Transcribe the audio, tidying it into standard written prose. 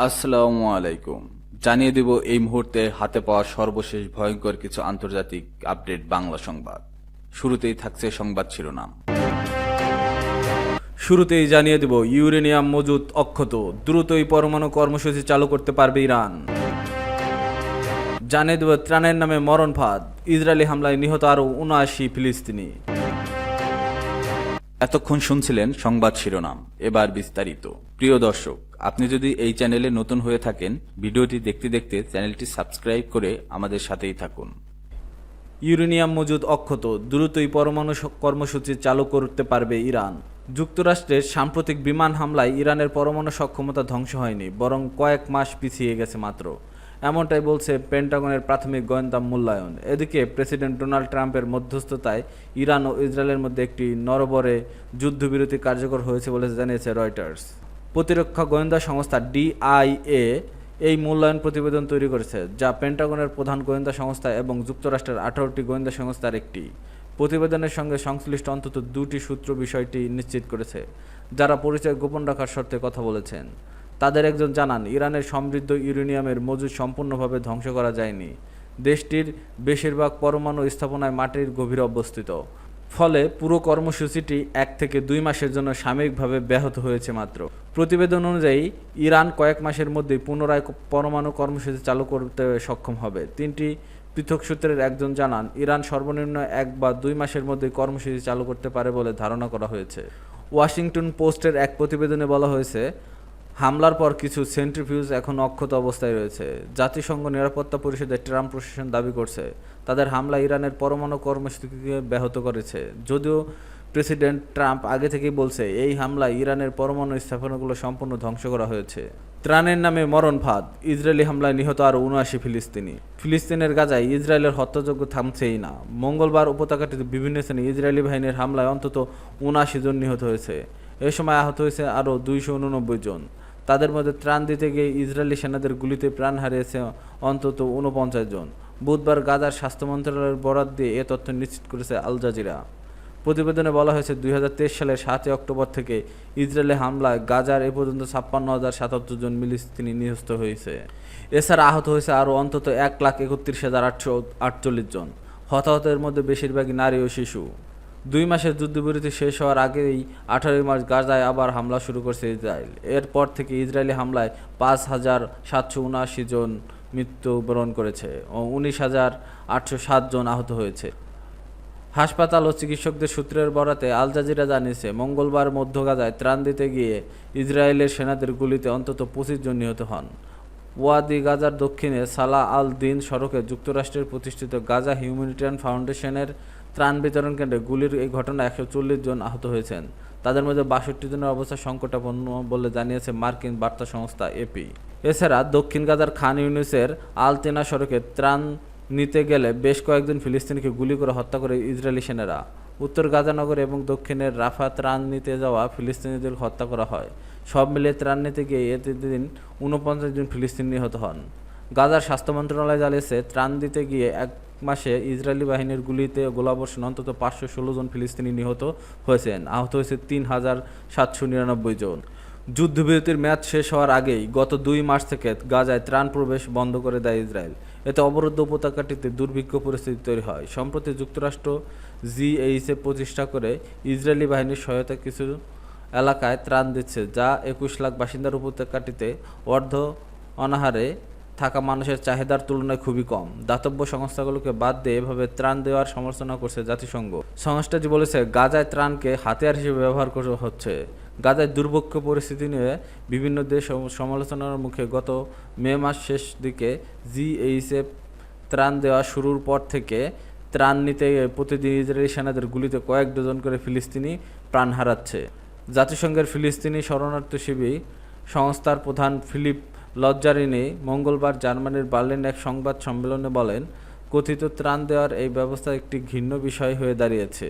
আসসালামু আলাইকুম। জানিয়ে দেব এই মুহূর্তে হাতে পাওয়া সর্বশেষ ভয়ঙ্কর কিছু আন্তর্জাতিক আপডেট বাংলা সংবাদ। শুরুতেই থাকছে সংবাদ শিরোনাম। শুরুতেই জানিয়ে দেব ইউরেনিয়াম মজুত অক্ষত, দ্রুতই পরমাণু কর্মসূচি চালু করতে পারবে ইরান। জানিয়ে দেব ত্রাণের নামে মরণ ফাঁদ, ইসরায়েলি হামলায় নিহত আরও ৭৯ ফিলিস্তিনি। এতক্ষণ শুনছিলেন সংবাদ শিরোনাম, এবার বিস্তারিত। প্রিয় দর্শক, আপনি যদি এই চ্যানেলে নতুন হয়ে থাকেন, ভিডিওটি দেখতে দেখতে চ্যানেলটি সাবস্ক্রাইব করে আমাদের সাথেই থাকুন। ইউরেনিয়াম মজুদ অক্ষত, দ্রুতই পরমাণু কর্মসূচি চালু করতে পারবে ইরান। যুক্তরাষ্ট্রের সাম্প্রতিক বিমান হামলায় ইরানের পরমাণু সক্ষমতা ধ্বংস হয়নি, বরং কয়েক মাস পিছিয়ে গেছে মাত্র। এমনটাই বলছে পেন্টাগনের প্রাথমিক গোয়েন্দা মূল্যায়ন। এদিকে প্রেসিডেন্ট ডোনাল্ড ট্রাম্পের মধ্যস্থতায় ইরান ও ইসরায়েলের মধ্যে একটি নরবরে যুদ্ধবিরতি কার্যকর হয়েছে বলে জানিয়েছে রয়টার্স। প্রতিরক্ষা গোয়েন্দা সংস্থা ডিআইএ এই মূল্যায়ন প্রতিবেদন তৈরি করেছে, যা পেন্টাগনের প্রধান গোয়েন্দা সংস্থা এবং যুক্তরাষ্ট্রের 18টি গোয়েন্দা সংস্থার একটি। প্রতিবেদনের সঙ্গে সংশ্লিষ্ট অন্তত 2টি সূত্র বিষয়টি নিশ্চিত করেছে, যারা পরিচয় গোপন রাখার শর্তে কথা বলেছেন। তাদের একজন জানান, ইরানের সমৃদ্ধ ইউরেনিয়ামের মজুদ সম্পূর্ণভাবে ধ্বংস করা যায়নি। দেশটির বেশিরভাগ পরমাণু স্থাপনায় মাটির গভীরে অবস্থিত। ফলে পুরো কর্মসূচিটি 1 থেকে 2 মাসের জন্য সাময়িকভাবে ব্যাহত হয়েছে মাত্র। প্রতিবেদন অনুযায়ী ইরান কয়েক মাসের মধ্যেই পুনরায় পরমাণু কর্মসূচি চালু করতে সক্ষম হবে। 3টি পৃথক সূত্রের একজন জানান, ইরান সর্বনিম্ন 1 বা 2 মাসের মধ্যে কর্মসূচি চালু করতে পারে বলে ধারণা করা হয়েছে। ওয়াশিংটন পোস্টের এক প্রতিবেদনে বলা হয়েছে, হামলার পর কিছু সেন্ট্রিফিউজ এখন অক্ষত অবস্থায় রয়েছে। জাতিসংঘ নিরাপত্তা পরিষদে ট্রাম্প প্রশাসন দাবি করছে, তাদের হামলা ইরানের পরমাণু কর্মসূচিকে ব্যাহত করেছে। যদিও প্রেসিডেন্ট ট্রাম্প আগে থেকেই বলছে, এই হামলায় ইরানের পরমাণু স্থাপনাগুলো সম্পূর্ণ ধ্বংস করা হয়েছে। ত্রাণের নামে মরণ ফাঁদ, ইসরায়েলি হামলায় নিহত আরও ৭৯ ফিলিস্তিনি। ফিলিস্তিনের গাজায় ইসরায়েলের হত্যাযজ্ঞ থামছেই না। মঙ্গলবার উপত্যকাটিতে বিভিন্ন স্থানে ইসরায়েলি বাহিনীর হামলায় অন্তত ৭৯ জন নিহত হয়েছে। এ সময় আহত হয়েছে আরও 289 জন। তাদের মধ্যে ত্রাণ দিতে গিয়ে ইসরায়েলি সেনাদের গুলিতে প্রাণ হারিয়েছে অন্তত 49 জন। বুধবার গাজার স্বাস্থ্য মন্ত্রণালয়ের বরাত দিয়ে এ তথ্য নিশ্চিত করেছে আল জাজিরা। প্রতিবেদনে বলা হয়েছে, 2023 সালের 7 অক্টোবর থেকে ইসরায়েলি হামলায় গাজার এ পর্যন্ত 56,077 জন ফিলিস্তিনি নিহত হয়েছে। এছাড়া আহত হয়েছে আরও অন্তত 1,31,848 জন। হতাহতের মধ্যে বেশিরভাগই নারী ও শিশু। 2 মাসের যুদ্ধবিরতি শেষ হওয়ার আগেই 18 মার্চ গাজায় আবার হামলা শুরু করেছে ইসরায়েল। এরপর থেকে ইসরায়েলি হামলায় 5,779 জন মৃত্যুবরণ করেছে ও 19,807 জন আহত হয়েছে। হাসপাতাল ও চিকিৎসকদের সূত্রের বরাতে আল জাজিরা জানিয়েছে, মঙ্গলবার মধ্য গাজায় ত্রাণ দিতে গিয়ে ইসরায়েলের সেনাদের গুলিতে অন্তত 25 জন নিহত হন। ওয়াদি গাজার দক্ষিণে সালাহ আল দিন সড়কে যুক্তরাষ্ট্রের প্রতিষ্ঠিত গাজা হিউম্যানিটেরিয়ান ফাউন্ডেশনের ত্রাণ বিতরণ কেন্দ্রে গুলির এই ঘটনায় 140 জন আহত হয়েছেন। তাদের মধ্যে 62 জনের অবস্থা সংকটাপন্ন বলে জানিয়েছে মার্কিন বার্তা সংস্থা এপি। এছাড়া দক্ষিণ গাজার খান ইউনিসের আল তেনা সড়কে ত্রাণ নিতে গেলে বেশ কয়েকজন ফিলিস্তিনিকে গুলি করে হত্যা করে ইসরায়েলি সেনারা। উত্তর গাজানগর এবং দক্ষিণের রাফা ত্রাণ নিতে যাওয়া ফিলিস্তিনিদের হত্যা করা হয়। সব মিলিয়ে ত্রাণ নিতে গিয়ে এতে দিন 49 জন ফিলিস্তিনি নিহত হন। গাজার স্বাস্থ্য মন্ত্রণালয় জানিয়েছে, ত্রাণ দিতে গিয়ে 1 মাসে ইসরায়েলি বাহিনীর গুলিতে গোলাবর্ষণ অন্তত 516 জন ফিলিস্তিনি নিহত হয়েছেন। আহত হয়েছে 3,799 জন। যুদ্ধবিরতির মেয়াদ শেষ হওয়ার আগেই গত 2 মার্চ থেকে গাজায় ত্রাণ প্রবেশ বন্ধ করে দেয় ইসরায়েল। এতে অবরুদ্ধ উপত্যকাটিতে দুর্ভিক্ষ পরিস্থিতি তৈরি হয়। সম্প্রতি যুক্তরাষ্ট্র জিএইচএ প্রতিষ্ঠা করে ইসরায়েলি বাহিনীর সহায়তা কিছু এলাকায় ত্রাণ দিচ্ছে, যা 21 লাখ বাসিন্দার উপত্যকাটিতে অর্ধ অনাহারে থাকা মানুষের চাহিদার তুলনায় খুবই কম। দাতব্য সংস্থাগুলোকে বাদ দিয়ে এভাবে ত্রাণ দেওয়ার সমালোচনা করছে জাতিসংঘ। সংস্থাটি বলেছে, গাজায় ত্রাণকে হাতিয়ার হিসেবে ব্যবহার করা হচ্ছে। গাজায় দুর্ভিক্ষ পরিস্থিতি নিয়ে বিভিন্ন দেশ সমালোচনার মুখে গত মে মাস শেষ দিকে জিএইচএ ত্রাণ দেওয়া শুরুর পর থেকে ত্রাণ নিতে প্রতিদিন ইসরায়েলি সেনাদের গুলিতে কয়েক ডজন করে ফিলিস্তিনি প্রাণ হারাচ্ছে। জাতিসংঘের ফিলিস্তিনি শরণার্থী শিবির সংস্থার প্রধান ফিলিপ লজ্জারিনি মঙ্গলবার জার্মানির বার্লিনে এক সংবাদ সম্মেলনে বলেন, কথিত ত্রাণ দেওয়ার এই ব্যবস্থা একটি ঘৃণ্য বিষয় হয়ে দাঁড়িয়েছে।